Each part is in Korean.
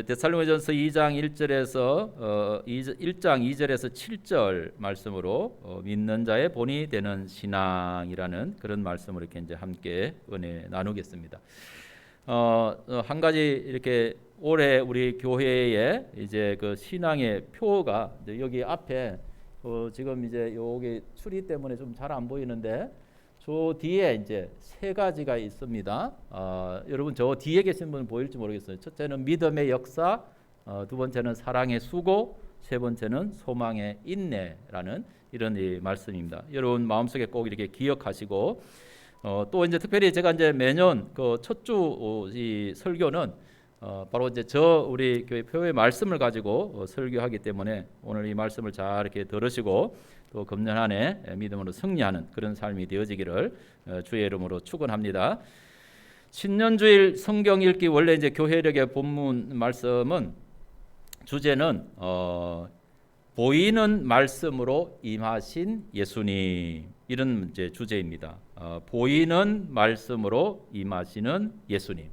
데살로니가전서 2장 1절에서 1장 2절에서 7절 말씀으로 믿는 자의 본이 되는 신앙이라는 그런 말씀을 이렇게 이제 함께 은혜 나누겠습니다. 한 가지 이렇게 올해 우리 교회에 이제 그 신앙의 표가 여기 앞에 지금 이제 여기 추리 때문에 좀 잘 안 보이는데 저 뒤에 이제 세 가지가 있습니다. 여러분 저 뒤에 계신 분 보일지 모르겠어요. 첫째는 믿음의 역사, 두 번째는 사랑의 수고, 세 번째는 소망의 인내라는 이런 이 말씀입니다. 여러분 마음속에 꼭 이렇게 기억하시고 또 이제 특별히 제가 이제 매년 그 첫 주 이 설교는 바로 이제 우리 교회 표의 말씀을 가지고 설교하기 때문에 오늘 이 말씀을 잘 이렇게 들으시고 또 금년 한 해 믿음으로 승리하는 그런 삶이 되어지기를 주의 이름으로 축원합니다. 신년주일 성경 읽기 원래 이제 교회력의 본문 말씀은 주제는 보이는 말씀으로 임하신 예수님 이런 이제 주제입니다. 보이는 말씀으로 임하시는 예수님.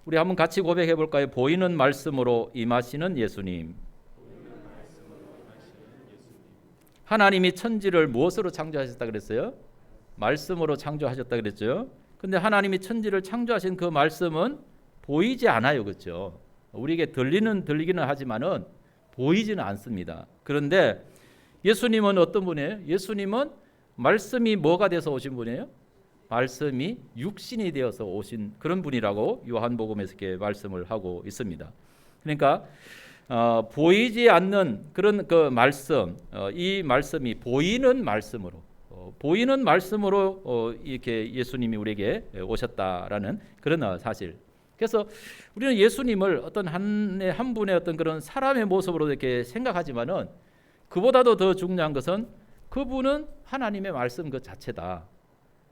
우리 한번 같이 고백해 볼까요? 보이는 말씀으로 임하시는 예수님. 하나님이 천지를 무엇으로 창조하셨다 그랬어요? 말씀으로 창조하셨다 그랬죠. 근데 하나님이 천지를 창조하신 그 말씀은 보이지 않아요. 그렇죠? 우리에게 들리기는 하지만은 보이지는 않습니다. 그런데 예수님은 어떤 분이에요? 예수님은 말씀이 뭐가 돼서 오신 분이에요? 말씀이 육신이 되어서 오신 그런 분이라고 요한복음에서 이렇게 말씀을 하고 있습니다. 그러니까 보이지 않는 그런 그 말씀, 이 말씀이 보이는 말씀으로 이렇게 예수님이 우리에게 오셨다라는 그런 사실. 그래서 우리는 예수님을 어떤 한 분의 어떤 그런 사람의 모습으로 이렇게 생각하지만은 그보다도 더 중요한 것은 그분은 하나님의 말씀 그 자체다.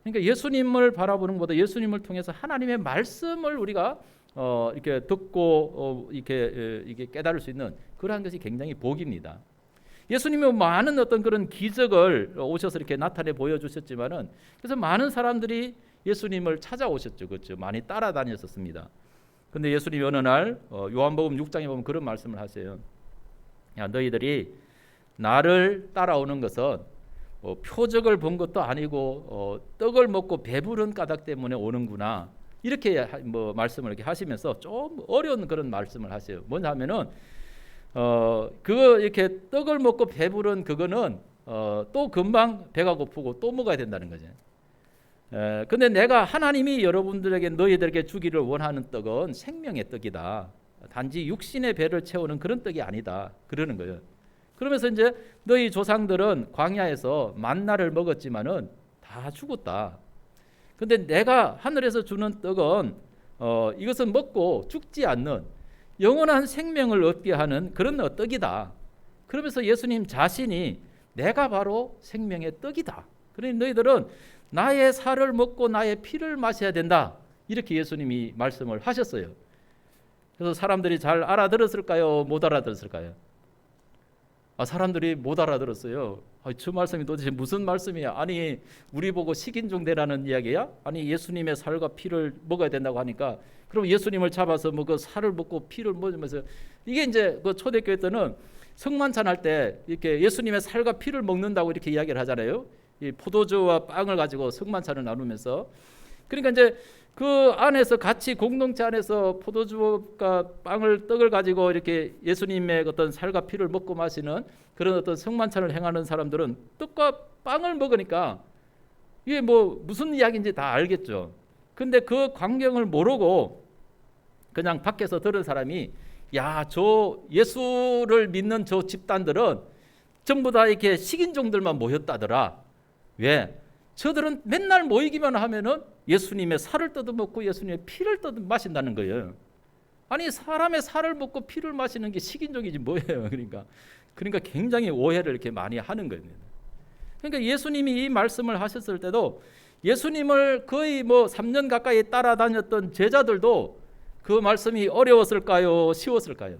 그러니까 예수님을 바라보는 것보다 예수님을 통해서 하나님의 말씀을 우리가 이렇게 듣고 이게 깨달을 수 있는 그러한 것이 굉장히 복입니다. 예수님이 많은 어떤 그런 기적을 오셔서 이렇게 나타내 보여주셨지만은 그래서 많은 사람들이 예수님을 찾아오셨죠, 그렇죠? 많이 따라다녔었습니다. 근데 예수님이 어느 날 요한복음 6장에 보면 그런 말씀을 하세요. 야, 너희들이 나를 따라오는 것은 표적을 본 것도 아니고 떡을 먹고 배부른 까닭 때문에 오는구나. 이렇게 말씀을 이렇게 하시면서 좀 어려운 그런 말씀을 하세요. 뭐냐 하면은 그거 이렇게 떡을 먹고 배부른 그거는 또 금방 배가 고프고 또 먹어야 된다는 거죠. 근데 내가 하나님이 여러분들에게 너희들에게 주기를 원하는 떡은 생명의 떡이다. 단지 육신의 배를 채우는 그런 떡이 아니다. 그러는 거예요. 그러면서 이제 너희 조상들은 광야에서 만나를 먹었지만은 다 죽었다. 근데 내가 하늘에서 주는 떡은 이것은 먹고 죽지 않는 영원한 생명을 얻게 하는 그런 떡이다. 그러면서 예수님 자신이 내가 바로 생명의 떡이다. 그러니 너희들은 나의 살을 먹고 나의 피를 마셔야 된다. 이렇게 예수님이 말씀을 하셨어요. 그래서 사람들이 잘 알아들었을까요? 못 알아들었을까요? 사람들이 못 알아들었어요. 저 말씀이 도대체 무슨 말씀이야? 아니 우리 보고 식인종되라는 이야기야? 아니 예수님의 살과 피를 먹어야 된다고 하니까 그럼 예수님을 잡아서 뭐 그 살을 먹고 피를 먹으면서 이게 이제 그 초대교회 때는 성만찬 할 때 이렇게 예수님의 살과 피를 먹는다고 이렇게 이야기를 하잖아요. 이 포도주와 빵을 가지고 성만찬을 나누면서 그러니까 이제 그 안에서 같이 공동체 안에서 포도주와 떡을 가지고 이렇게 예수님의 어떤 살과 피를 먹고 마시는 그런 어떤 성만찬을 행하는 사람들은 떡과 빵을 먹으니까 이게 뭐 무슨 이야기인지 다 알겠죠. 근데 그 광경을 모르고 그냥 밖에서 들은 사람이 야, 저 예수를 믿는 저 집단들은 전부 다 이렇게 식인종들만 모였다더라. 왜? 저들은 맨날 모이기만 하면은 예수님의 살을 뜯어먹고 예수님의 피를 마신다는 거예요. 아니 사람의 살을 먹고 피를 마시는 게 식인종이지 뭐예요? 그러니까 굉장히 오해를 이렇게 많이 하는 거예요. 그러니까 예수님이 이 말씀을 하셨을 때도 예수님을 거의 3년 가까이 따라다녔던 제자들도 그 말씀이 어려웠을까요? 쉬웠을까요?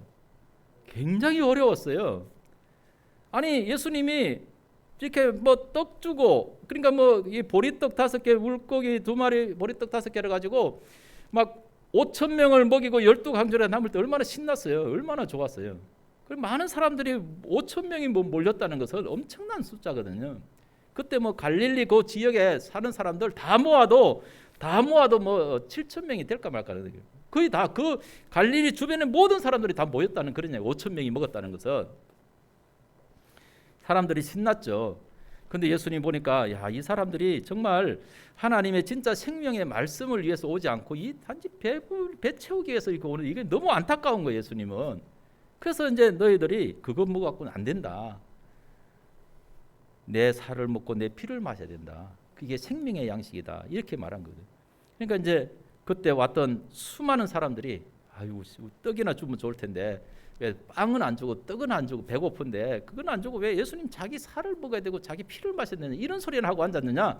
굉장히 어려웠어요. 아니 예수님이 이렇게 떡 주고 그러니까 이 보리떡 5개 물고기 2마리 보리떡 5개를 가지고 막 5천 명을 먹이고 12강조에 남을 때 얼마나 신났어요. 얼마나 좋았어요. 그리고 많은 사람들이 5천 명이 몰렸다는 것은 엄청난 숫자거든요. 그때 뭐 갈릴리 그 지역에 사는 사람들 다 모아도 뭐 7천 명이 될까 말까 그러거든요. 거의 다 그 갈릴리 주변의 모든 사람들이 다 모였다는 그런 얘기. 5천 명이 먹었다는 것은 사람들이 신났죠. 근데 예수님 보니까 야, 이 사람들이 정말 하나님의 진짜 생명의 말씀을 위해서 오지 않고 이 단지 배 채우기 위해서 이렇게 오는 이게 너무 안타까운 거예요, 예수님은. 그래서 이제 너희들이 그거 먹어갖고는 안 된다. 내 살을 먹고 내 피를 마셔야 된다. 그게 생명의 양식이다. 이렇게 말한 거죠. 그러니까 이제 그때 왔던 수많은 사람들이 아유, 떡이나 주면 좋을 텐데 왜 빵은 안 주고 떡은 안 주고 배고픈데 그건 안 주고 왜 예수님 자기 살을 먹어야 되고 자기 피를 마셔야 되냐 이런 소리를 하고 앉았느냐.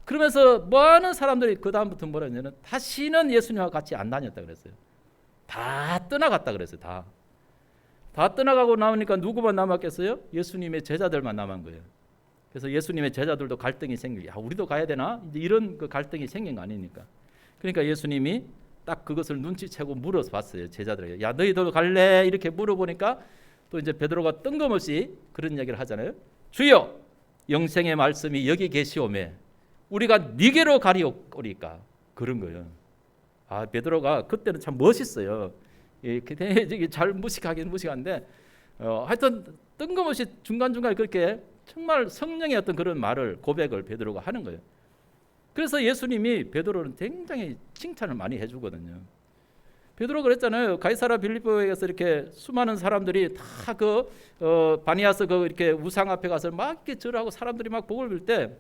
그러면서 많은 사람들이 그 다음부터 뭐라 했냐면 다시는 예수님과 같이 안 다녔다 그랬어요. 다 떠나갔다 그랬어요. 다 떠나가고 나오니까 누구만 남았겠어요? 예수님의 제자들만 남은 거예요. 그래서 예수님의 제자들도 갈등이 생기고 야 우리도 가야 되나? 이제 이런 그 갈등이 생긴 거 아닙니까? 그러니까 예수님이 딱 그것을 눈치채고 물어봤어요. 제자들에게 야 너희도 갈래? 이렇게 물어보니까 또 이제 베드로가 뜬금없이 그런 이야기를 하잖아요. 주여 영생의 말씀이 여기 계시오매 우리가 네게로 가리오리까 그런 거예요. 아 베드로가 그때는 참 멋있어요. 잘 무식한데 하여튼 뜬금없이 중간중간에 그렇게 정말 성령의 어떤 그런 말을 고백을 베드로가 하는 거예요. 그래서 예수님이 베드로는 굉장히 칭찬을 많이 해주거든요. 베드로 그랬잖아요. 가이사라 빌립보에서 이렇게 수많은 사람들이 다 그 바니아스 그 이렇게 우상 앞에 가서 막 이렇게 절하고 사람들이 막 복을 빌 때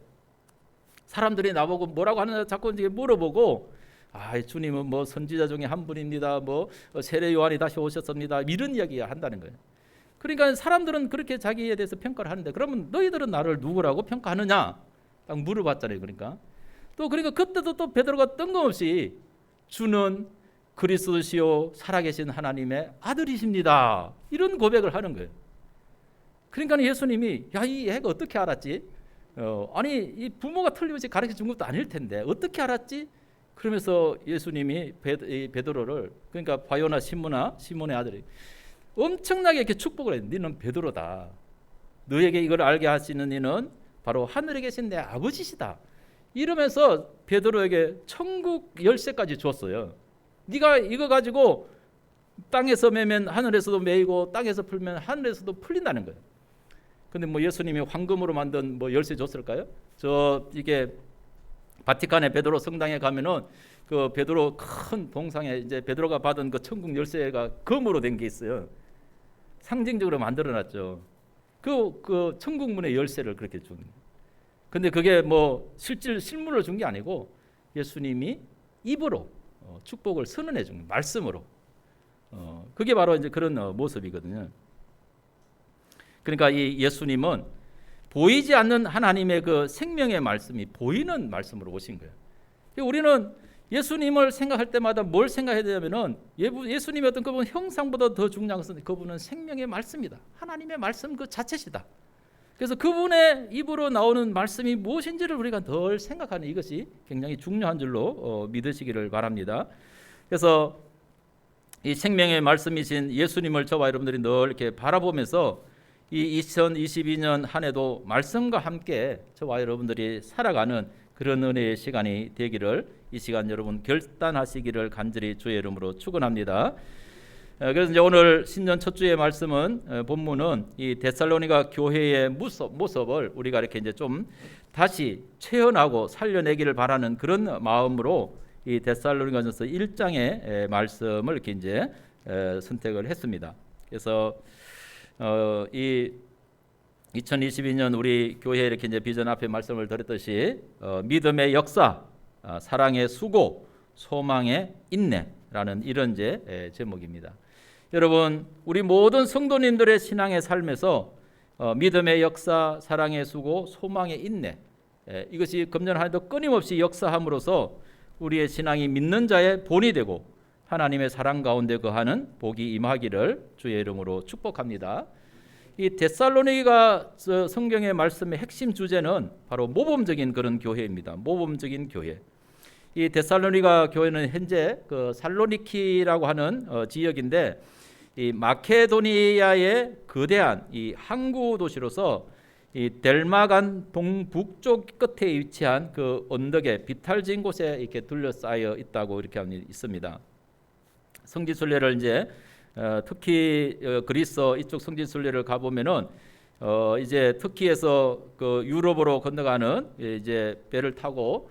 사람들이 나보고 뭐라고 하느냐 자꾸 이제 물어보고 아 주님은 뭐 선지자 중에 한 분입니다. 뭐 세례 요한이 다시 오셨습니다. 이런 이야기 한다는 거예요. 그러니까 사람들은 그렇게 자기에 대해서 평가를 하는데 그러면 너희들은 나를 누구라고 평가하느냐? 딱 물어봤잖아요. 그러니까 그때도 또 베드로가 뜬금없이 주는 그리스도시요 살아계신 하나님의 아들이십니다. 이런 고백을 하는 거예요. 그러니까 예수님이 야 이 애가 어떻게 알았지? 아니 이 부모가 틀림없이 가르쳐 준 것도 아닐 텐데 어떻게 알았지? 그러면서 예수님이 베드로를 그러니까 바요나 시몬의 아들이 엄청나게 이렇게 축복을 해요. 너는 베드로다. 너에게 이걸 알게 하시는 이는 바로 하늘에 계신 내 아버지시다. 이러면서 베드로에게 천국 열쇠까지 줬어요. 네가 이거 가지고 땅에서 매면 하늘에서도 매이고 땅에서 풀면 하늘에서도 풀린다는 거예요. 근데 뭐 예수님이 황금으로 만든 뭐 열쇠 줬을까요? 이게 바티칸의 베드로 성당에 가면은 그 베드로 큰 동상에 이제 베드로가 받은 그 천국 열쇠가 금으로 된 게 있어요. 상징적으로 만들어놨죠. 그 천국 문의 열쇠를 그렇게 준. 근데 그게 뭐 실물로 준 게 아니고 예수님이 입으로 축복을 선언해 준 말씀으로. 그게 바로 이제 그런 모습이거든요. 그러니까 이 예수님은 보이지 않는 하나님의 그 생명의 말씀이 보이는 말씀으로 오신 거예요. 우리는 예수님을 생각할 때마다 뭘 생각해야 되냐면은 예수님의 어떤 그분 형상보다 더 중요한 것은 그분은 생명의 말씀이다. 하나님의 말씀 그 자체시다. 그래서 그분의 입으로 나오는 말씀이 무엇인지를 우리가 덜 생각하는 이것이 굉장히 중요한 줄로 믿으시기를 바랍니다. 그래서 이 생명의 말씀이신 예수님을 저와 여러분들이 늘 이렇게 바라보면서 이 2022년 한 해도 말씀과 함께 저와 여러분들이 살아가는 그런 은혜의 시간이 되기를 이 시간 여러분 결단하시기를 간절히 주의 이름으로 축원합니다. 그래서 이제 오늘 신년 첫 주의 말씀은 본문은 이 데살로니가 교회의 모습을 우리가 이렇게 이제 좀 다시 체현하고 살려내기를 바라는 그런 마음으로 이 데살로니가전서 1장의 말씀을 이렇게 이제 선택을 했습니다. 그래서 이 2022년 우리 교회 이렇게 이제 비전 앞에 말씀을 드렸듯이 믿음의 역사, 사랑의 수고, 소망의 인내라는 이런 이제 제목입니다. 여러분, 우리 모든 성도님들의 신앙의 삶에서 믿음의 역사, 사랑의 수고, 소망의 인내 이것이 금년 한 해도 끊임없이 역사함으로써 우리의 신앙이 믿는 자의 본이 되고 하나님의 사랑 가운데 거하는 복이 임하기를 주의 이름으로 축복합니다. 이 데살로니가 성경의 말씀의 핵심 주제는 바로 모범적인 그런 교회입니다. 모범적인 교회. 이 데살로니가 교회는 현재 그 살로니키라고 하는 지역인데, 이 마케도니아의 거대한 이 항구 도시로서 이 델마간 동북쪽 끝에 위치한 그 언덕에 비탈진 곳에 이렇게 둘러싸여 있다고 이렇게 있습니다. 성지순례를 이제 특히 그리스 이쪽 성지순례를 가보면은 이제 터키에서 그 유럽으로 건너가는 이제 배를 타고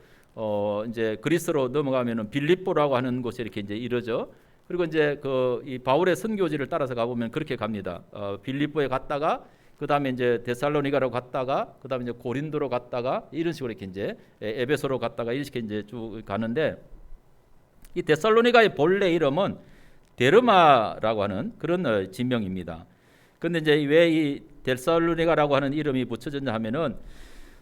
이제 그리스로 넘어가면은 빌립보라고 하는 곳에 이렇게 이제 이르죠. 그리고 이제 그 이 바울의 선교지를 따라서 가보면 그렇게 갑니다. 빌립보에 갔다가 그 다음에 이제 데살로니가로 갔다가 그 다음에 이제 고린도로 갔다가 이런 식으로 이렇게 이제 에베소로 갔다가 이렇게 이제 쭉 가는데, 이 데살로니가의 본래 이름은 데르마라고 하는 그런 지명입니다. 그런데 이제 왜 이 데살로니가라고 하는 이름이 붙여졌냐 하면은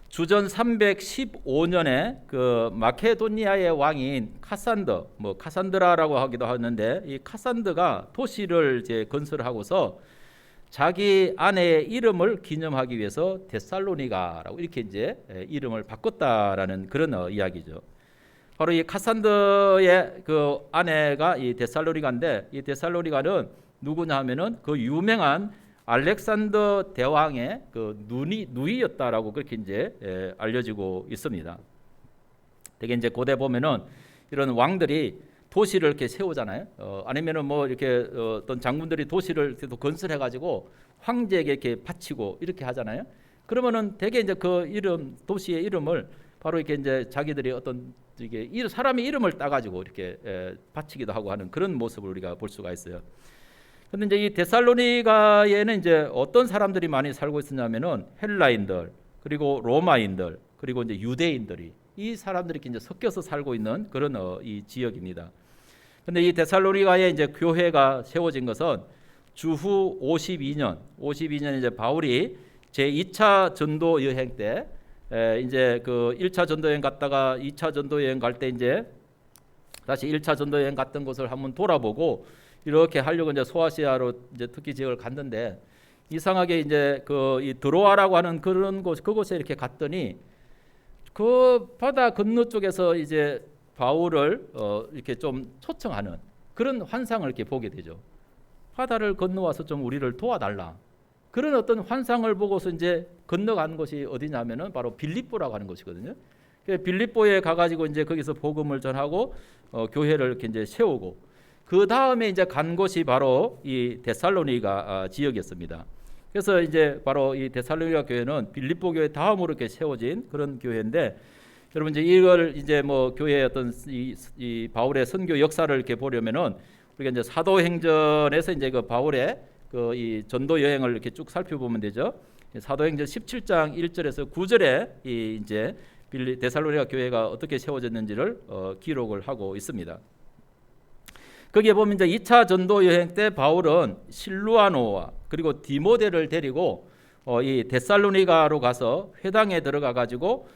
주전 315년에 그 마케도니아의 왕인 카산더, 뭐 카산드라라고 하기도 하는데, 이 카산드가 도시를 이제 건설하고서 자기 아내의 이름을 기념하기 위해서 데살로니가라고 이렇게 이제 이름을 바꿨다라는 그런 이야기죠. 바로 이 카산드의 그 아내가 이 데살로니가인데, 이 데살로니가는 누구냐 하면은 그 유명한 알렉산더 대왕의 그 누이였다라고 그렇게 이제 알려지고 있습니다. 되게 이제 고대 보면은 이런 왕들이 도시를 이렇게 세우잖아요. 아니면은 뭐 이렇게 어떤 장군들이 도시를 또 건설해 가지고 황제에게 이렇게 바치고 이렇게 하잖아요. 그러면은 되게 이제 그 이름, 도시의 이름을 바로 이렇게 이제 자기들이 어떤 이게 사람의 이름을 따 가지고 이렇게 바치기도 하고 하는 그런 모습을 우리가 볼 수가 있어요. 근데 이제 이 데살로니가에는 이제 어떤 사람들이 많이 살고 있었냐면은 헬라인들, 그리고 로마인들, 그리고 이제 유대인들이, 이 사람들이 이제 섞여서 살고 있는 그런 이 지역입니다. 근데 이 데살로니가에 이제 교회가 세워진 것은 주후 52년 이제 바울이 제 2차 전도 여행 때 이제 그 1차 전도 여행 갔다가 2차 전도 여행 갈 때 이제 다시 1차 전도 여행 갔던 곳을 한번 돌아보고 이렇게 하려고 이제 소아시아로 이제 특히 지역을 갔는데, 이상하게 이제 그 이 드로아라고 하는 그런 곳, 그곳에 이렇게 갔더니 그 바다 건너 쪽에서 이제 바울을 이렇게 좀 초청하는 그런 환상을 이렇게 보게 되죠. 바다를 건너와서 좀 우리를 도와달라. 그런 어떤 환상을 보고서 이제 건너간 곳이 어디냐면은 바로 빌립보라고 하는 곳이거든요. 빌립보에 가가지고 이제 거기서 복음을 전하고 교회를 이렇게 이제 세우고, 그 다음에 이제 간 곳이 바로 이 데살로니가 지역이었습니다. 그래서 이제 바로 이 데살로니가 교회는 빌립보 교회 다음으로 이렇게 세워진 그런 교회인데, 여러분 이제 이걸 이제 뭐 교회의 어떤 이 바울의 선교 역사를 이렇게 보려면은 우리가 이제 사도행전에서 이제 그 바울의 그 이 전도 여행을 이렇게 쭉 살펴보면 되죠. 사도행전 17장 1절에서 9절에 이 이제 데살로니가 교회가 어떻게 세워졌는지를 기록을 하고 있습니다. 거기에 보면 이제 2차 전도 여행 때 바울은 실루아노와 그리고 디모데를 데리고 이 데살로니가로 가서 회당에 들어가 가지고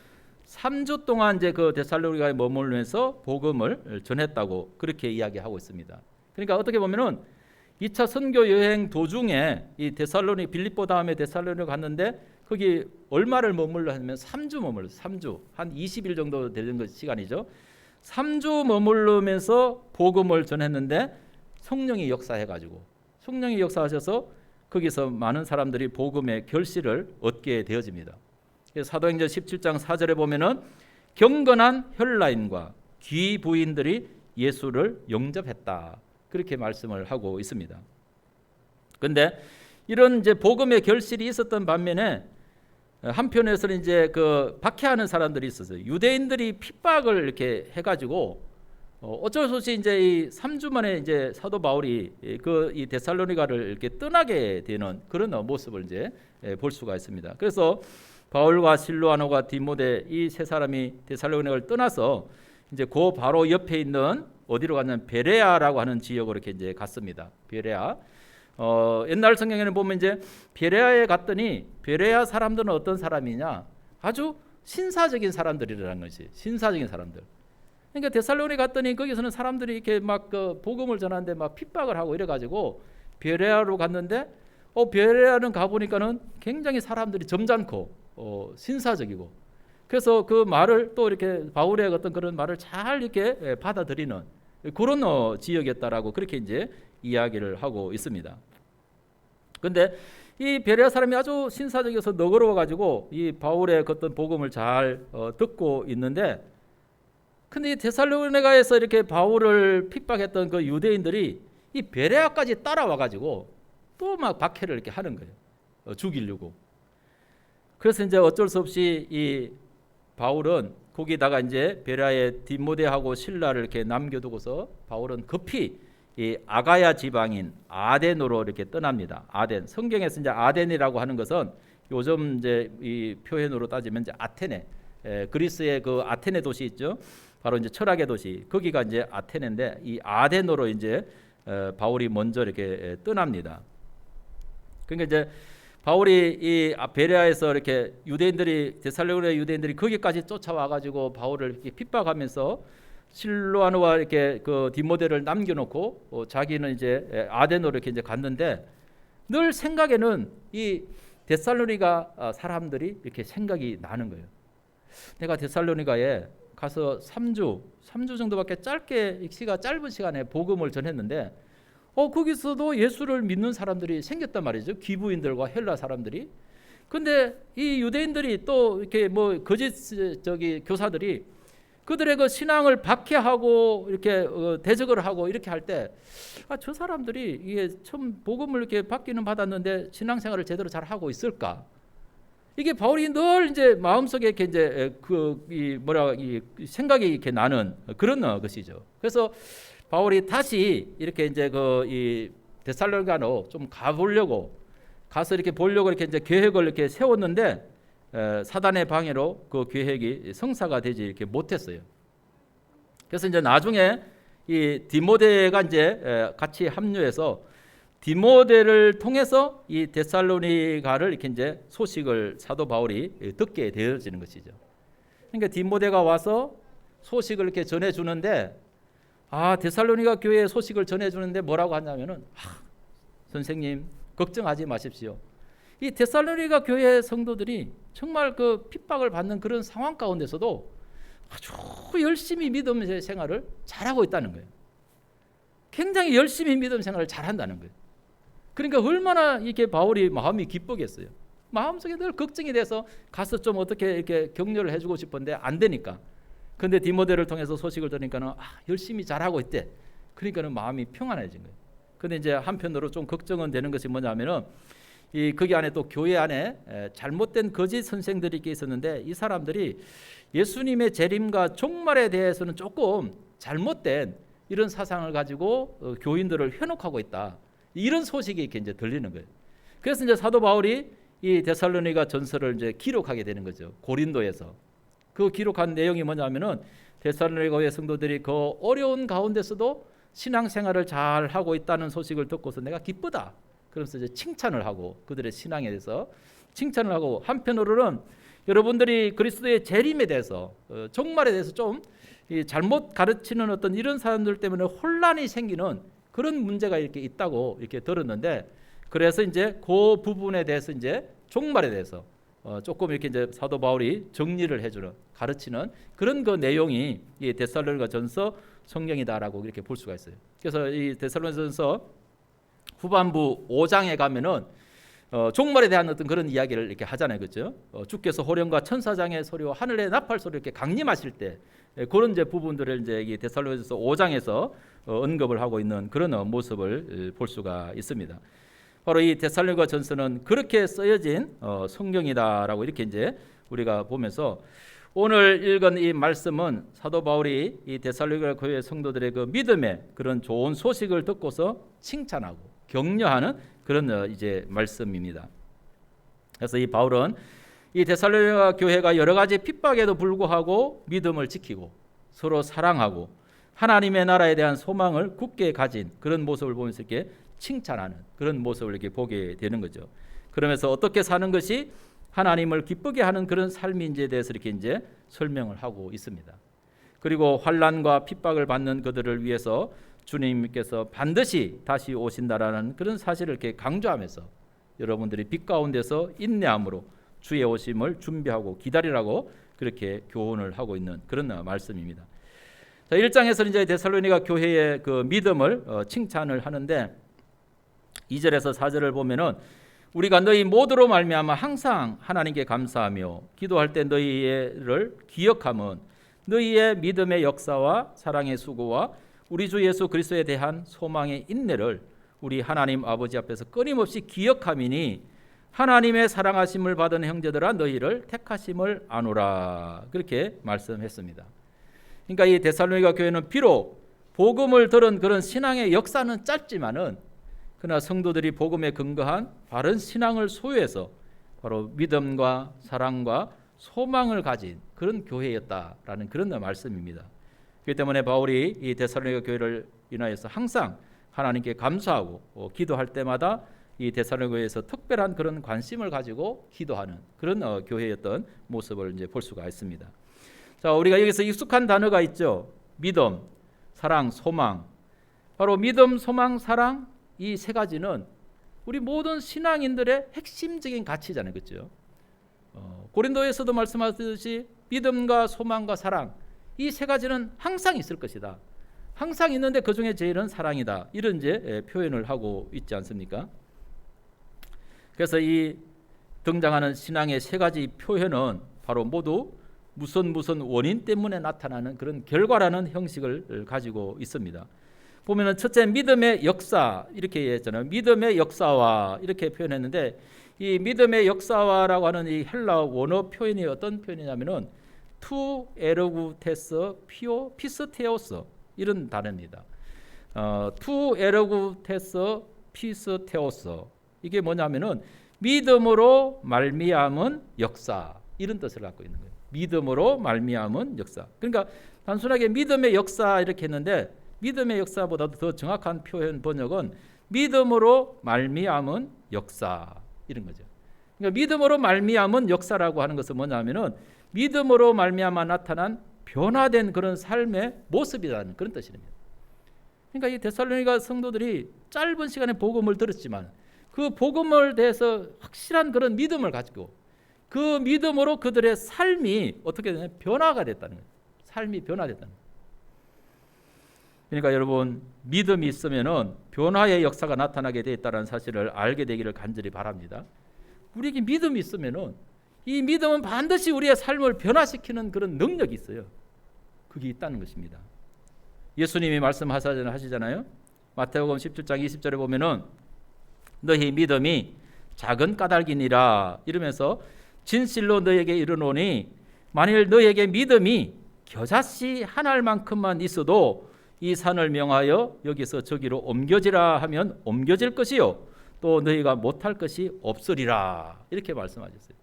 3주 동안 이제 그 데살로니가에 머물면서 복음을 전했다고 그렇게 이야기하고 있습니다. 그러니까 어떻게 보면은 2차 선교 여행 도중에 이 빌립보 다음에 데살로니가 갔는데, 거기 얼마를 머물러 하면 3주 머물렀어요. 3주 한 20일 정도 되는 시간이죠. 3주 머물르면서 복음을 전했는데 성령이 역사해가지고, 성령이 역사하셔서 거기서 많은 사람들이 복음의 결실을 얻게 되어집니다. 사도행전 17장 4절에 보면은 경건한 헬라인과 귀부인들이 예수를 영접했다, 그렇게 말씀을 하고 있습니다. 그런데 이런 이제 복음의 결실이 있었던 반면에 한편에서는 이제 그 박해하는 사람들이 있었어요. 유대인들이 핍박을 이렇게 해가지고 어쩔 수 없이 이제 이 3주 만에 이제 사도 바울이 그 이 데살로니가를 이렇게 떠나게 되는 그런 모습을 이제 볼 수가 있습니다. 그래서 바울과 실루아노가 디모데 이 세 사람이 데살로니가를 떠나서 이제 그 바로 옆에 있는 어디로 갔냐면 베레아라고 하는 지역으로 이렇게 이제 갔습니다. 베레아. 옛날 성경에는 보면 이제 베레아에 갔더니 베레아 사람들은 어떤 사람이냐? 아주 신사적인 사람들이라는 것이, 신사적인 사람들. 그러니까 데살로니가 갔더니 거기서는 사람들이 이렇게 막 그 복음을 전하는데 막 핍박을 하고 이래가지고 베레아로 갔는데 베레아는 가보니까는 굉장히 사람들이 점잖고 신사적이고, 그래서 그 말을 또 이렇게 바울의 어떤 그런 말을 잘 이렇게 받아들이는 그런 지역이었다라고 그렇게 이제 이야기를 하고 있습니다. 근데 이 베레아 사람이 아주 신사적이어서 너그러워 가지고 이 바울의 어떤 복음을 잘 듣고 있는데, 근데 이 데살로니가에서 이렇게 바울을 핍박했던 그 유대인들이 이 베레아까지 따라와 가지고 또 막 박해를 이렇게 하는 거예요. 죽이려고. 그래서 이제 어쩔 수 없이 이 바울은 거기다가 이제 베레아의 디모데하고 실라를 이렇게 남겨두고서 바울은 급히 이 아가야 지방인 아덴으로 이렇게 떠납니다. 아덴. 성경에서 이제 아덴이라고 하는 것은 요즘 이제 이 표현으로 따지면 이제 아테네, 그리스의 그 아테네 도시 있죠. 바로 이제 철학의 도시. 거기가 이제 아테네인데 이 아덴으로 이제 바울이 먼저 이렇게 떠납니다. 그러니까 이제 바울이 이 베레아에서 이렇게 유대인들이 데살로니가 유대인들이 거기까지 쫓아와 가지고 바울을 이렇게 핍박하면서 실로아노와 이렇게 그 디모데를 남겨놓고 자기는 이제 아덴으로 이렇게 이제 갔는데, 늘 생각에는 이 데살로니가 사람들이 이렇게 생각이 나는 거예요. 내가 데살로니가에 가서 3주 정도밖에 짧은 시간에 복음을 전했는데 거기서도 예수를 믿는 사람들이 생겼단 말이죠. 기부인들과 헬라 사람들이. 근데 이 유대인들이 또 이렇게 뭐 거짓 교사들이 그들의 그 신앙을 박해하고 이렇게 대적을 하고 이렇게 할 때 저 사람들이 이게 처음 복음을 이렇게 받기는 받았는데 신앙생활을 제대로 잘 하고 있을까? 이게 바울이 늘 이제 마음속에 이렇게 이제 이 생각이 이렇게 나는 그런 것이죠. 그래서 바울이 다시 이렇게 이제 이 데살로니가로 좀 가보려고 가서 이렇게 보려고 이렇게 이제 계획을 이렇게 세웠는데 사단의 방해로 그 계획이 성사가 되지 이렇게 못했어요. 그래서 이제 나중에 이 디모데가 이제 같이 합류해서 디모데를 통해서 이 데살로니가를 이렇게 이제 소식을 사도 바울이 듣게 되어지는 것이죠. 그러니까 디모데가 와서 소식을 이렇게 전해주는데 데살로니가 교회에 소식을 전해주는데 뭐라고 하냐면은 선생님 걱정하지 마십시오. 이 데살로니가 교회 성도들이 정말 그 핍박을 받는 그런 상황 가운데서도 아주 열심히 믿음 생활을 잘하고 있다는 거예요. 굉장히 열심히 믿음 생활을 잘한다는 거예요. 그러니까 얼마나 이렇게 바울이 마음이 기쁘겠어요. 마음속에 늘 걱정이 돼서 가서 좀 어떻게 이렇게 격려를 해주고 싶은데 안 되니까. 근데 디모데를 통해서 소식을 들으니까는 열심히 잘하고 있대. 그러니까는 마음이 평안해진 거예요. 근데 이제 한편으로 좀 걱정은 되는 것이 뭐냐면은 거기 안에 또 교회 안에 잘못된 거짓 선생들이 있게 있었는데 이 사람들이 예수님의 재림과 종말에 대해서는 조금 잘못된 이런 사상을 가지고 교인들을 현혹하고 있다. 이런 소식이 이렇게 이제 들리는 거예요. 그래서 이제 사도 바울이 이 데살로니가 전서를 이제 기록하게 되는 거죠. 고린도에서. 그 기록한 내용이 뭐냐면은 데살로니가 교회 성도들이 그 어려운 가운데서도 신앙생활을 잘 하고 있다는 소식을 듣고서 내가 기쁘다. 그러면서 이제 칭찬을 하고 그들의 신앙에 대해서 칭찬을 하고, 한편으로는 여러분들이 그리스도의 재림에 대해서 종말에 대해서 좀 잘못 가르치는 어떤 이런 사람들 때문에 혼란이 생기는 그런 문제가 이렇게 있다고 이렇게 들었는데, 그래서 이제 그 부분에 대해서 이제 종말에 대해서 조금 이렇게 이제 사도 바울이 정리를 해주는 가르치는 그런 그 내용이 이 데살로니가전서 성경이다라고 이렇게 볼 수가 있어요. 그래서 이 데살로니가전서 후반부 5장에 가면은 종말에 대한 어떤 그런 이야기를 이렇게 하잖아요, 그렇죠? 주께서 호령과 천사장의 소리와 하늘의 나팔 소리 이렇게 강림하실 때 그런 이제 부분들을 이제 이 데살로니가전서 5장에서 언급을 하고 있는 그런 모습을 볼 수가 있습니다. 바로 이 데살로니가전서는 그렇게 쓰여진 성경이다라고 이렇게 이제 우리가 보면서 오늘 읽은 이 말씀은 사도 바울이 이 데살로니가 교회 성도들의 그 믿음의 그런 좋은 소식을 듣고서 칭찬하고 격려하는 그런 이제 말씀입니다. 그래서 이 바울은 이 데살로니가 교회가 여러 가지 핍박에도 불구하고 믿음을 지키고 서로 사랑하고 하나님의 나라에 대한 소망을 굳게 가진 그런 모습을 보면서 이렇게 칭찬하는 그런 모습을 이렇게 보게 되는 거죠. 그러면서 어떻게 사는 것이 하나님을 기쁘게 하는 그런 삶인지에 대해서 이렇게 이제 설명을 하고 있습니다. 그리고 환난과 핍박을 받는 그들을 위해서 주님께서 반드시 다시 오신다라는 그런 사실을 이렇게 강조하면서 여러분들이 빛 가운데서 인내함으로 주의 오심을 준비하고 기다리라고 그렇게 교훈을 하고 있는 그런 말씀입니다. 자, 1장에서 이제 데살로니가 교회의 그 믿음을 칭찬을 하는데 2절에서 4절을 보면은 우리가 너희 모두로 말미암아 항상 하나님께 감사하며 기도할 때 너희를 기억함은 너희의 믿음의 역사와 사랑의 수고와 우리 주 예수 그리스도에 대한 소망의 인내를 우리 하나님 아버지 앞에서 끊임없이 기억함이니 하나님의 사랑하심을 받은 형제들아 너희를 택하심을 아노라. 그렇게 말씀했습니다. 그러니까 이 데살로니가 교회는 비록 복음을 들은 그런 신앙의 역사는 짧지만은 그러나 성도들이 복음에 근거한 바른 신앙을 소유해서 바로 믿음과 사랑과 소망을 가진 그런 교회였다라는 그런 말씀입니다. 그렇기 때문에 바울이 이 데살로니가 교회를 인하여서 항상 하나님께 감사하고 기도할 때마다 이 데살로니가 교회에서 특별한 그런 관심을 가지고 기도하는 그런 교회였던 모습을 이제 볼 수가 있습니다. 자, 우리가 여기서 익숙한 단어가 있죠. 믿음, 사랑, 소망. 바로 믿음, 소망, 사랑 이 세 가지는 우리 모든 신앙인들의 핵심적인 가치잖아요, 그렇죠? 고린도에서도 말씀하셨듯이 믿음과 소망과 사랑 이 세 가지는 항상 있을 것이다. 항상 있는데 그 중에 제일은 사랑이다. 이런 이제 표현을 하고 있지 않습니까? 그래서 이 등장하는 신앙의 세 가지 표현은 바로 모두 무슨 원인 때문에 나타나는 그런 결과라는 형식을 가지고 있습니다. 보면은 첫째 믿음의 역사 이렇게 했잖아요. 믿음의 역사와 이렇게 표현했는데 이 믿음의 역사와라고 하는 이 헬라어 원어 표현이 어떤 표현이냐면은 투 에르구테스 피오 피스테오스 이런 단어입니다. 투 에르구테스 피스테오스 이게 뭐냐면은 믿음으로 말미암은 역사 이런 뜻을 갖고 있는 거예요. 믿음으로 말미암은 역사. 그러니까 단순하게 믿음의 역사 이렇게 했는데 믿음의 역사보다도 더 정확한 표현 번역은 믿음으로 말미암은 역사 이런 거죠. 그러니까 믿음으로 말미암은 역사라고 하는 것은 뭐냐면은 믿음으로 말미암아 나타난 변화된 그런 삶의 모습이라는 그런 뜻입니다. 그러니까 이 데살로니가 성도들이 짧은 시간에 복음을 들었지만 그 복음을 대해서 확실한 그런 믿음을 가지고 그 믿음으로 그들의 삶이 어떻게 되냐 변화가 됐다는 거예요. 삶이 변화됐다는 거예요. 그러니까 여러분 믿음이 있으면은 변화의 역사가 나타나게 돼 있다는 사실을 알게 되기를 간절히 바랍니다. 우리에게 믿음이 있으면은 이 믿음은 반드시 우리의 삶을 변화시키는 그런 능력이 있어요. 그게 있다는 것입니다. 예수님이 말씀하시잖아요. 마태복음 17장 20절에 보면은 너희 믿음이 작은 까닭이니라 이러면서 진실로 너에게 이르노니 만일 너에게 믿음이 겨자씨 한 알만큼만 있어도 이 산을 명하여 여기서 저기로 옮겨지라 하면 옮겨질 것이요 또 너희가 못할 것이 없으리라 이렇게 말씀하셨어요.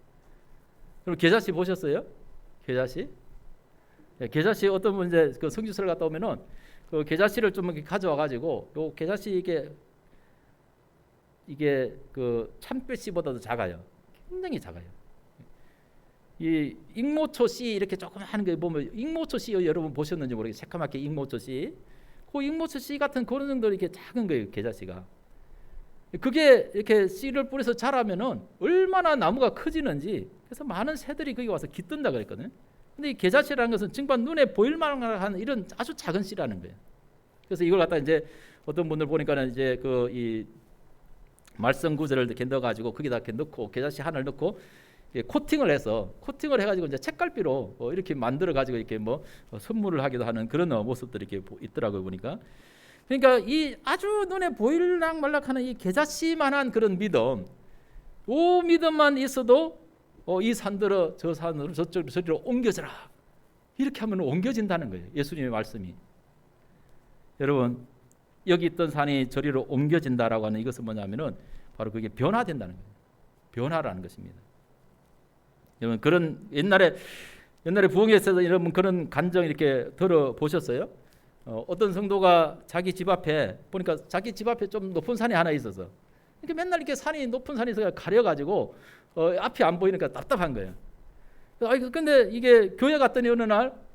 그럼 겨자씨 보셨어요? 겨자씨? 네, 겨자씨 어떤 분 이제 그 성주서를 갔다 오면은 그 겨자씨를 좀 이렇게 가져와 가지고 요 겨자씨 이게 그 참깨씨보다도 작아요. 굉장히 작아요. 이 익모초 씨 이렇게 조그마한 거 보면 익모초 씨 여러분 보셨는지 모르겠어요. 새까맣게 익모초 씨. 그 익모초 씨 같은 그런 정도 이렇게 작은 거예요. 겨자씨가. 그게 이렇게 씨를 뿌려서 자라면은 얼마나 나무가 커지는지 그래서 많은 새들이 거기 와서 깃든다 그랬거든요. 근데 이 겨자씨라는 것은 정말 눈에 보일 만한 이런 아주 작은 씨라는 거예요. 그래서 이걸 갖다 이제 어떤 분들 보니까는 이제 그 이 말씀 구절을 이렇게 넣어가지고 거기다 이렇게 넣고 겨자씨 하나를 넣고 코팅을 해가지고 이제 책갈피로 이렇게 만들어가지고 이렇게 뭐 선물을 하기도 하는 그런 모습들이 이렇게 있더라고요 보니까. 그러니까 이 아주 눈에 보일락 말락하는 이 겨자씨만한 그런 믿음, 이 믿음만 있어도 이 산들어 저 산으로 저리로 옮겨져라 이렇게 하면 옮겨진다는 거예요. 예수님의 말씀이. 여러분 여기 있던 산이 저리로 옮겨진다라고 하는 이것은 뭐냐면은 바로 그게 변화된다는 거예요. 변화라는 것입니다. 여러분 그런 옛날에 부흥회에서 여러분 그런 간정 이렇게 들어 보셨어요? 어떤 성도가 자기 집 앞에 보니까 자기 집 앞에 좀 높은 산이 하나 있어서 이렇게 맨날 이렇게 높은 산이 있어 가려가지고 앞이 안 보이니까 답답한 거예요. 근데 이게 교회 갔더니 어느 날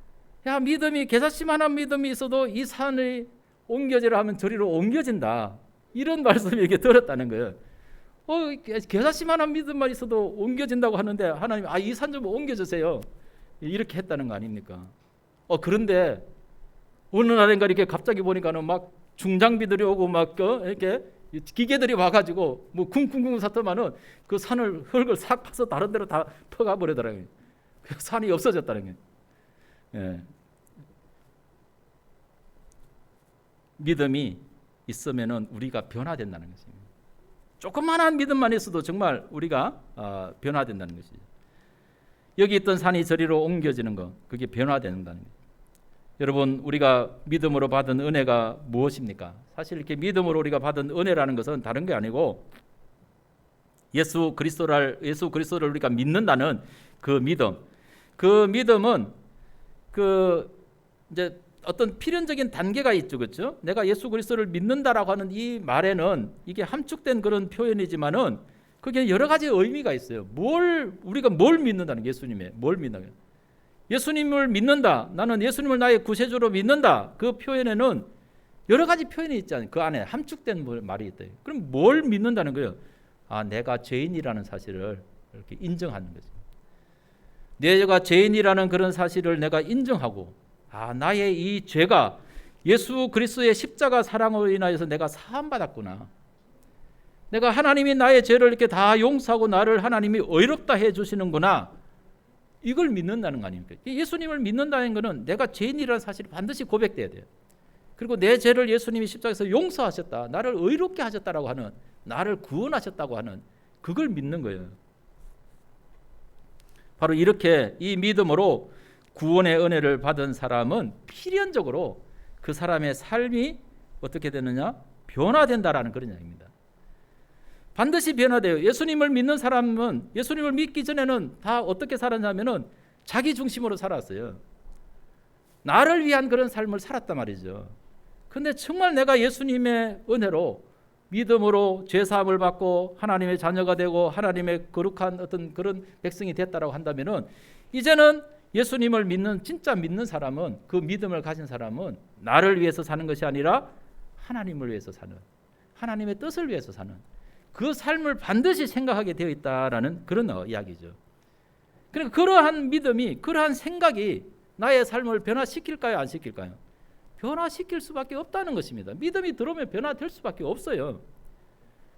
야 믿음이 겨자씨만한 믿음이 있어도 이 산을 옮겨지라 하면 저리로 옮겨진다 이런 말씀을 이렇게 들었다는 거예요. 겨자씨만한 믿음만 있어도 옮겨진다고 하는데 하나님 이 산 좀 옮겨주세요. 이렇게 했다는 거 아닙니까? 그런데 어느 날인가 이렇게 갑자기 보니까는 막 중장비들이 오고 막 이렇게 기계들이 와가지고 뭐 쿵쿵쿵 샀더만은 그 산을 흙을 싹 파서 다른 데로 다 퍼가 버리더라고요. 산이 없어졌다는 게. 예. 믿음이 있으면은 우리가 변화된다는 것입니다. 조그만한 믿음만 있어도 정말 우리가 변화된다는 것이죠. 여기 있던 산이 저리로 옮겨지는 것, 그게 변화된다는 거예요. 여러분, 우리가 믿음으로 받은 은혜가 무엇입니까? 사실 이렇게 믿음으로 우리가 받은 은혜라는 것은 다른 게 아니고 예수 그리스도를 우리가 믿는다는 그 믿음은 이제 어떤 필연적인 단계가 있죠, 그렇죠? 내가 예수 그리스도를 믿는다라고 하는 이 말에는 이게 함축된 그런 표현이지만은 그게 여러 가지 의미가 있어요. 우리가 뭘 믿는다는, 예수님의 뭘 믿는다. 예수님을 믿는다. 나는 예수님을 나의 구세주로 믿는다. 그 표현에는 여러 가지 표현이 있잖아요. 그 안에 함축된 말이 있대요. 그럼 뭘 믿는다는 거예요? 내가 죄인이라는 사실을 이렇게 인정하는 거죠. 내가 죄인이라는 그런 사실을 내가 인정하고, 나의 이 죄가 예수 그리스도의 십자가 사랑으로 인하여서 내가 사함받았구나. 내가 하나님이 나의 죄를 이렇게 다 용서하고 나를 하나님이 의롭다 해주시는구나. 이걸 믿는다는 거 아닙니까? 예수님을 믿는다는 것은 내가 죄인이라는 사실이 반드시 고백돼야 돼요. 그리고 내 죄를 예수님이 십자가에서 용서하셨다, 나를 의롭게 하셨다라고 하는, 나를 구원하셨다고 하는, 그걸 믿는 거예요. 바로 이렇게 이 믿음으로 구원의 은혜를 받은 사람은 필연적으로 그 사람의 삶이 어떻게 되느냐? 변화된다라는 그런 이야기입니다. 반드시 변화돼요. 예수님을 믿는 사람은 예수님을 믿기 전에는 다 어떻게 살았냐면은 자기 중심으로 살았어요. 나를 위한 그런 삶을 살았단 말이죠. 근데 정말 내가 예수님의 은혜로 믿음으로 죄 사함을 받고 하나님의 자녀가 되고 하나님의 거룩한 어떤 그런 백성이 됐다라고 한다면은 이제는 예수님을 믿는, 진짜 믿는 사람은, 그 믿음을 가진 사람은 나를 위해서 사는 것이 아니라 하나님을 위해서 사는, 하나님의 뜻을 위해서 사는 그 삶을 반드시 생각하게 되어 있다라는 그런 이야기죠. 그러니까 그러한 믿음이, 그러한 생각이 나의 삶을 변화시킬까요, 안 시킬까요? 변화시킬 수밖에 없다는 것입니다. 믿음이 들어오면 변화될 수밖에 없어요.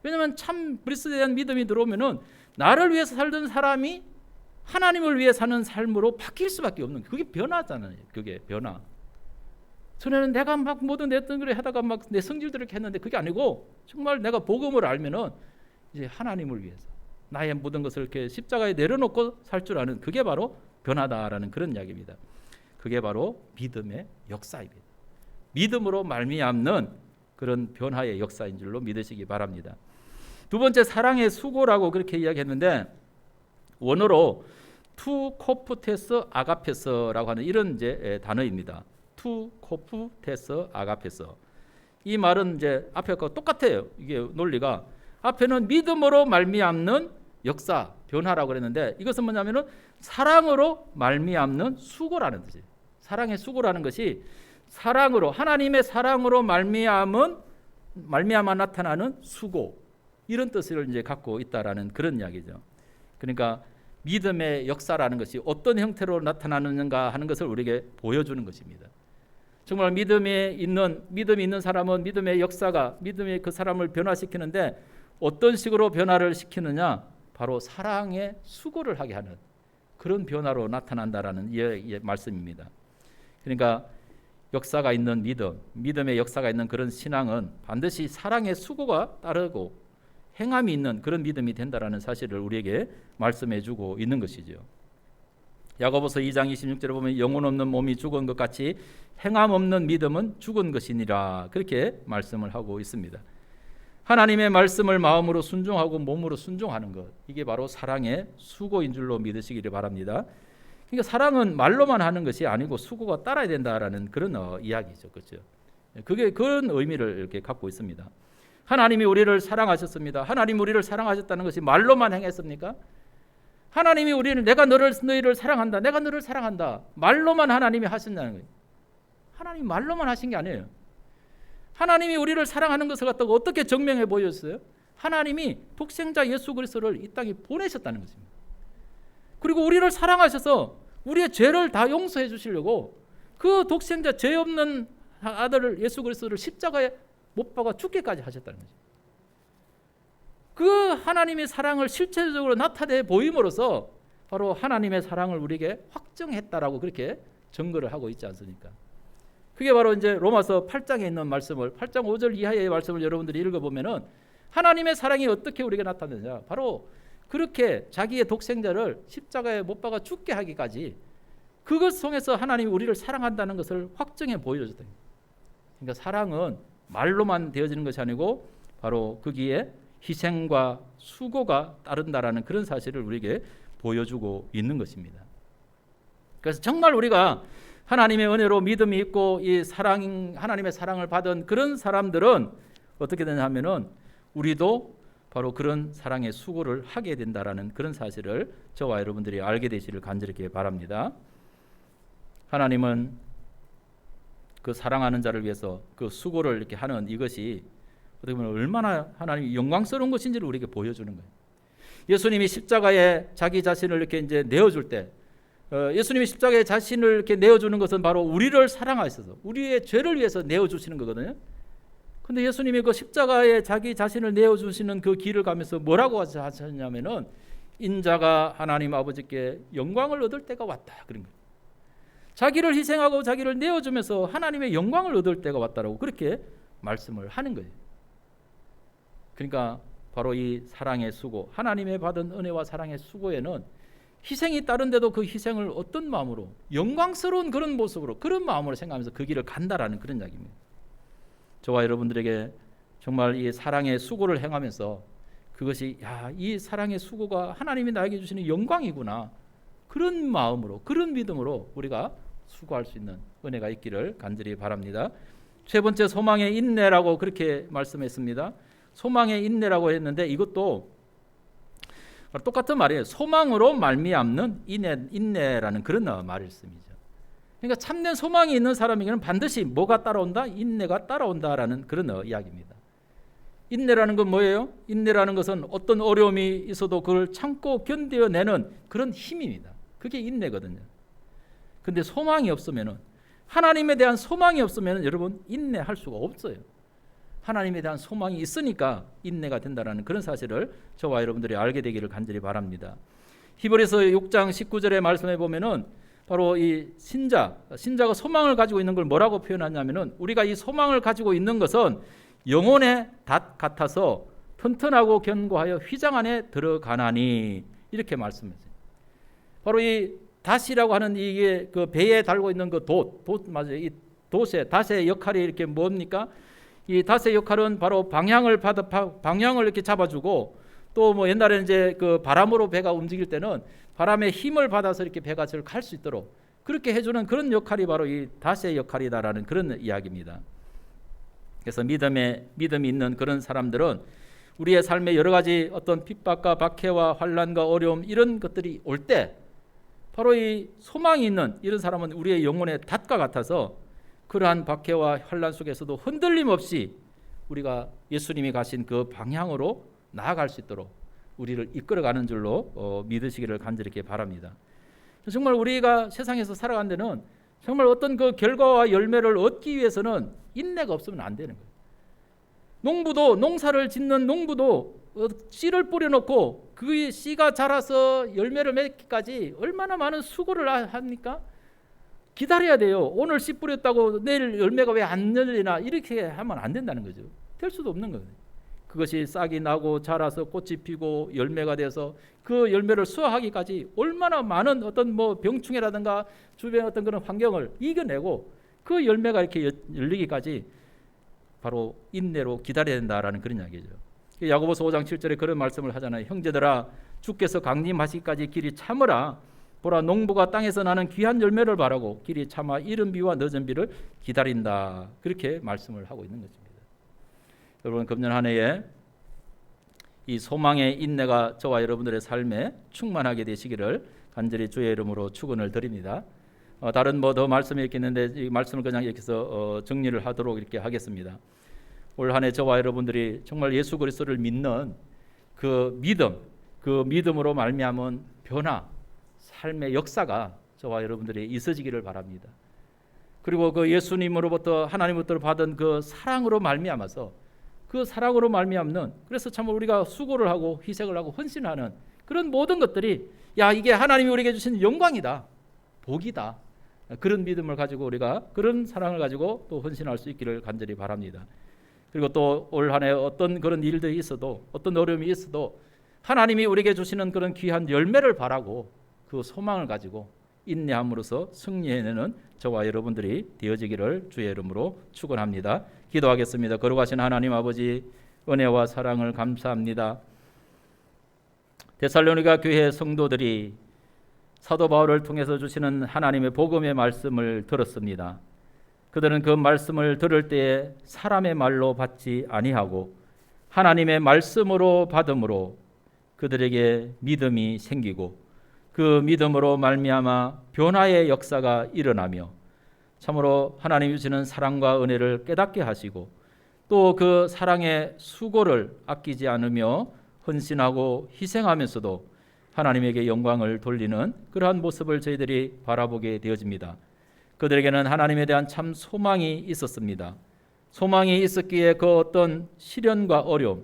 왜냐하면 참 그리스도에 대한 믿음이 들어오면은 나를 위해서 살던 사람이 하나님을 위해 사는 삶으로 바뀔 수밖에 없는, 그게 변화잖아요. 그게 변화. 전에는 내가 막 모든 내 뜻대로 하다가 막 내 성질대로 이렇게 했는데 그게 아니고 정말 내가 복음을 알면은 이제 하나님을 위해서 나의 모든 것을 이렇게 십자가에 내려놓고 살 줄 아는, 그게 바로 변화다라는 그런 이야기입니다. 그게 바로 믿음의 역사입니다. 믿음으로 말미암는 그런 변화의 역사인 줄로 믿으시기 바랍니다. 두 번째, 사랑의 수고라고 그렇게 이야기했는데 원어로 투 코프테스 아가페스라고 하는 이런 이제 단어입니다. 투 코프테스 아가페스. 이 말은 이제 앞에 거 똑같아요. 이게 논리가 앞에는 믿음으로 말미암는 역사, 변화라고 그랬는데 이것은 뭐냐면은 사랑으로 말미암는 수고라는 뜻이에요. 사랑의 수고라는 것이 사랑으로, 하나님의 사랑으로 말미암아 나타나는 수고, 이런 뜻을 이제 갖고 있다라는 그런 이야기죠. 그러니까 믿음의 역사라는 것이 어떤 형태로 나타나는가 하는 것을 우리에게 보여주는 것입니다. 정말 믿음이 있는 사람은 믿음의 역사가, 믿음이 그 사람을 변화시키는데 어떤 식으로 변화를 시키느냐? 바로 사랑의 수고를 하게 하는 그런 변화로 나타난다라는 말씀입니다. 그러니까 역사가 있는 믿음의 역사가 있는 그런 신앙은 반드시 사랑의 수고가 따르고 행함이 있는 그런 믿음이 된다라는 사실을 우리에게 말씀해주고 있는 것이죠. 야고보서 2장 26절에 보면 영혼 없는 몸이 죽은 것 같이 행함 없는 믿음은 죽은 것이니라, 그렇게 말씀을 하고 있습니다. 하나님의 말씀을 마음으로 순종하고 몸으로 순종하는 것, 이게 바로 사랑의 수고인 줄로 믿으시기를 바랍니다. 그러니까 사랑은 말로만 하는 것이 아니고 수고가 따라야 된다라는 그런 이야기죠, 그렇죠? 그게 그런 의미를 이렇게 갖고 있습니다. 하나님이 우리를 사랑하셨습니다. 하나님 우리를 사랑하셨다는 것이 말로만 행했습니까? 하나님이 내가 너희를 사랑한다, 내가 너를 사랑한다, 말로만 하나님이 하신다는 거예요. 하나님 말로만 하신 게 아니에요. 하나님이 우리를 사랑하는 것을 갖다가 어떻게 증명해 보였어요? 하나님이 독생자 예수 그리스도를 이 땅에 보내셨다는 것입니다. 그리고 우리를 사랑하셔서 우리의 죄를 다 용서해 주시려고 그 독생자 죄 없는 아들을 예수 그리스도를 십자가에 못 박아 죽게까지 하셨다는 거죠. 그 하나님의 사랑을 실체적으로 나타내 보임으로써 바로 하나님의 사랑을 우리에게 확정했다라고 그렇게 증거를 하고 있지 않습니까? 그게 바로 이제 로마서 8장에 있는 말씀을 8장 5절 이하의 말씀을 여러분들이 읽어보면은 하나님의 사랑이 어떻게 우리에게 나타나느냐, 바로 그렇게 자기의 독생자를 십자가에 못 박아 죽게 하기까지 그것 통해서 하나님이 우리를 사랑한다는 것을 확정해 보여줬다. 그러니까 사랑은 말로만 되어지는 것이 아니고 바로 거기에 희생과 수고가 따른다라는 그런 사실을 우리에게 보여주고 있는 것입니다. 그래서 정말 우리가 하나님의 은혜로 믿음이 있고 이 하나님의 사랑을 받은 그런 사람들은 어떻게 되냐 하면은 우리도 바로 그런 사랑의 수고를 하게 된다라는 그런 사실을 저와 여러분들이 알게 되시기를 간절히 바랍니다. 하나님은 그 사랑하는 자를 위해서 그 수고를 이렇게 하는 이것이 어떻게 보면 얼마나 하나님이 영광스러운 것인지를 우리에게 보여주는 거예요. 예수님이 십자가에 자기 자신을 이렇게 이제 내어줄 때, 예수님이 십자가에 자신을 이렇게 내어주는 것은 바로 우리를 사랑하셔서 우리의 죄를 위해서 내어주시는 거거든요. 근데 예수님이 그 십자가에 자기 자신을 내어주시는 그 길을 가면서 뭐라고 하셨냐면은 인자가 하나님 아버지께 영광을 얻을 때가 왔다 그런 거예요. 자기를 희생하고 자기를 내어주면서 하나님의 영광을 얻을 때가 왔다라고 그렇게 말씀을 하는 거예요. 그러니까 바로 이 사랑의 수고, 하나님의 받은 은혜와 사랑의 수고에는 희생이 따른데도 그 희생을 어떤 마음으로, 영광스러운 그런 모습으로, 그런 마음으로 생각하면서 그 길을 간다라는 그런 이야기입니다. 저와 여러분들에게 정말 이 사랑의 수고를 행하면서 그것이 이 사랑의 수고가 하나님이 나에게 주시는 영광이구나, 그런 마음으로, 그런 믿음으로 우리가 수고할 수 있는 은혜가 있기를 간절히 바랍니다. 세 번째, 소망의 인내라고 그렇게 말씀했습니다. 소망의 인내라고 했는데 이것도 똑같은 말이에요. 소망으로 말미암는 인내라는 그런 말씀이죠. 그러니까 참된 소망이 있는 사람에게는 반드시 뭐가 따라온다? 인내가 따라온다라는 그런 이야기입니다. 인내라는 건 뭐예요? 인내라는 것은 어떤 어려움이 있어도 그걸 참고 견뎌내는 그런 힘입니다. 그게 인내거든요. 근데 소망이 없으면은, 하나님에 대한 소망이 없으면은 여러분 인내할 수가 없어요. 하나님에 대한 소망이 있으니까 인내가 된다는 그런 사실을 저와 여러분들이 알게 되기를 간절히 바랍니다. 히브리서 6장 19절의 말씀에 보면은 바로 이 신자가 소망을 가지고 있는 걸 뭐라고 표현하냐면은, 우리가 이 소망을 가지고 있는 것은 영혼의 닷 같아서 튼튼하고 견고하여 휘장 안에 들어가나니, 이렇게 말씀했어요. 바로 이 닷이라고 하는 이게 그 배에 달고 있는 그 돛 맞아요. 이 닷의 역할이 이렇게 뭡니까? 이 닷의 역할은 바로 방향을 이렇게 잡아주고, 또 뭐 옛날에는 이제 그 바람으로 배가 움직일 때는 바람의 힘을 받아서 이렇게 배가 잘 갈 수 있도록 그렇게 해주는 그런 역할이 바로 이 닷의 역할이다라는 그런 이야기입니다. 그래서 믿음이 있는 그런 사람들은 우리의 삶에 여러 가지 어떤 핍박과 박해와 환난과 어려움 이런 것들이 올 때 바로 이 소망이 있는 이런 사람은 우리의 영혼의 닷과 같아서 그러한 박해와 환난 속에서도 흔들림 없이 우리가 예수님이 가신 그 방향으로 나아갈 수 있도록 우리를 이끌어가는 줄로 믿으시기를 간절히 바랍니다. 정말 우리가 세상에서 살아가는 데는 정말 어떤 그 결과와 열매를 얻기 위해서는 인내가 없으면 안 되는 거예요. 농사를 짓는 농부도 씨를 뿌려놓고 그 씨가 자라서 열매를 맺기까지 얼마나 많은 수고를 합니까? 기다려야 돼요. 오늘 씨 뿌렸다고 내일 열매가 왜 안 열리나, 이렇게 하면 안 된다는 거죠. 될 수도 없는 거예요. 그것이 싹이 나고 자라서 꽃이 피고 열매가 돼서 그 열매를 수확하기까지 얼마나 많은 어떤 뭐 병충해라든가 주변의 어떤 그런 환경을 이겨내고 그 열매가 이렇게 열리기까지 바로 인내로 기다려야 된다라는 그런 이야기죠. 야고보서 5장 7절에 그런 말씀을 하잖아요. 형제들아, 주께서 강림하시기까지 길이 참으라. 보라, 농부가 땅에서 나는 귀한 열매를 바라고 길이 참아 이른 비와 늦은 비를 기다린다. 그렇게 말씀을 하고 있는 것입니다. 여러분, 금년 한 해에 이 소망의 인내가 저와 여러분들의 삶에 충만하게 되시기를 간절히 주의 이름으로 축원을 드립니다. 다른 뭐 더 말씀이 있겠는데 이 말씀을 그냥 이렇게 해서 정리를 하도록 이렇게 하겠습니다. 올 한 해 저와 여러분들이 정말 예수 그리스도를 믿는 그 믿음으로 말미암은 변화, 삶의 역사가 저와 여러분들이 있어지기를 바랍니다. 그리고 그 예수님으로부터 하나님으로부터 받은 그 사랑으로 말미암아서 그 사랑으로 말미암는, 그래서 참 우리가 수고를 하고 희생을 하고 헌신하는 그런 모든 것들이 야, 이게 하나님이 우리에게 주신 영광이다, 복이다, 그런 믿음을 가지고 우리가 그런 사랑을 가지고 또 헌신할 수 있기를 간절히 바랍니다. 그리고 또 올 한 해 어떤 그런 일들이 있어도, 어떤 어려움이 있어도 하나님이 우리에게 주시는 그런 귀한 열매를 바라고 그 소망을 가지고 인내함으로써 승리해내는 저와 여러분들이 되어지기를 주의 이름으로 축원합니다. 기도하겠습니다. 거룩하신 하나님 아버지, 은혜와 사랑을 감사합니다. 데살로니가 교회 성도들이 사도 바울을 통해서 주시는 하나님의 복음의 말씀을 들었습니다. 그들은 그 말씀을 들을 때에 사람의 말로 받지 아니하고 하나님의 말씀으로 받음으로 그들에게 믿음이 생기고 그 믿음으로 말미암아 변화의 역사가 일어나며 참으로 하나님이 주시는 사랑과 은혜를 깨닫게 하시고 또 그 사랑의 수고를 아끼지 않으며 헌신하고 희생하면서도 하나님에게 영광을 돌리는 그러한 모습을 저희들이 바라보게 되어집니다. 그들에게는 하나님에 대한 참 소망이 있었습니다. 소망이 있었기에 그 어떤 시련과 어려움,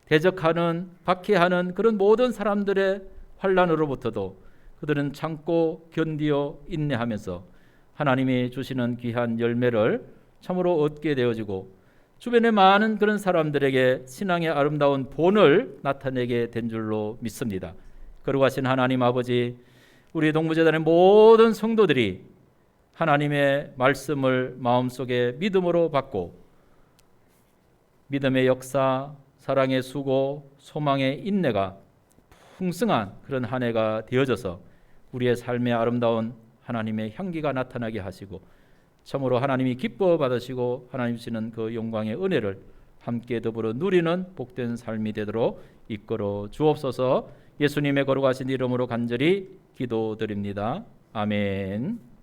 대적하는, 박해하는 그런 모든 사람들의 환난으로부터도 그들은 참고 견디어 인내하면서 하나님이 주시는 귀한 열매를 참으로 얻게 되어지고 주변의 많은 그런 사람들에게 신앙의 아름다운 본을 나타내게 된 줄로 믿습니다. 거룩하신 하나님 아버지, 우리 동부재단의 모든 성도들이 하나님의 말씀을 마음속에 믿음으로 받고 믿음의 역사, 사랑의 수고, 소망의 인내가 풍성한 그런 한 해가 되어져서 우리의 삶의 아름다운 하나님의 향기가 나타나게 하시고 참으로 하나님이 기뻐 받으시고 하나님 주시는 그 영광의 은혜를 함께 더불어 누리는 복된 삶이 되도록 이끌어 주옵소서. 예수님의 거룩하신 이름으로 간절히 기도드립니다. 아멘.